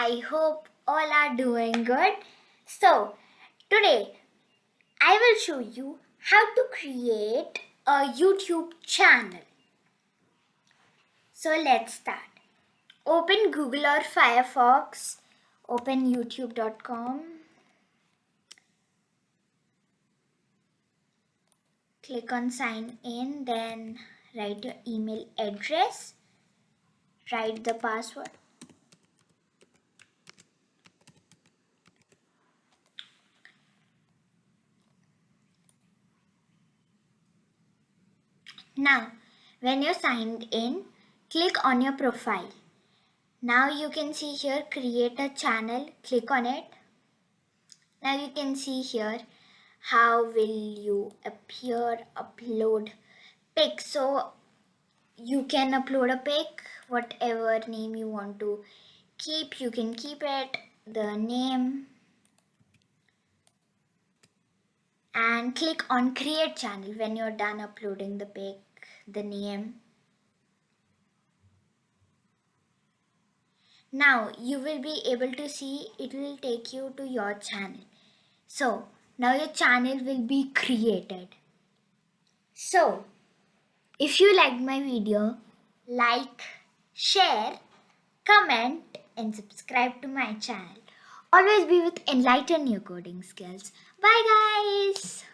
I hope all are doing good. So, today I will show you how to create a YouTube channel. So, let's start. Open Google or Firefox, open youtube.com, click on sign in, then write your email address, write the password. Now, when you're signed in, click on your profile. Now you can see here create a channel, click on it. Now you can see here how will you appear, upload pic. So you can upload a pic, whatever name you want to keep, you can keep it, the name, and click on create channel when you're done uploading the pic, the name. Now you will be able to see it will take you to your channel. So now your channel will be created. So if you liked my video, like, share, comment and subscribe to my channel. Always be with Enlighten Your Coding Skills. Bye guys!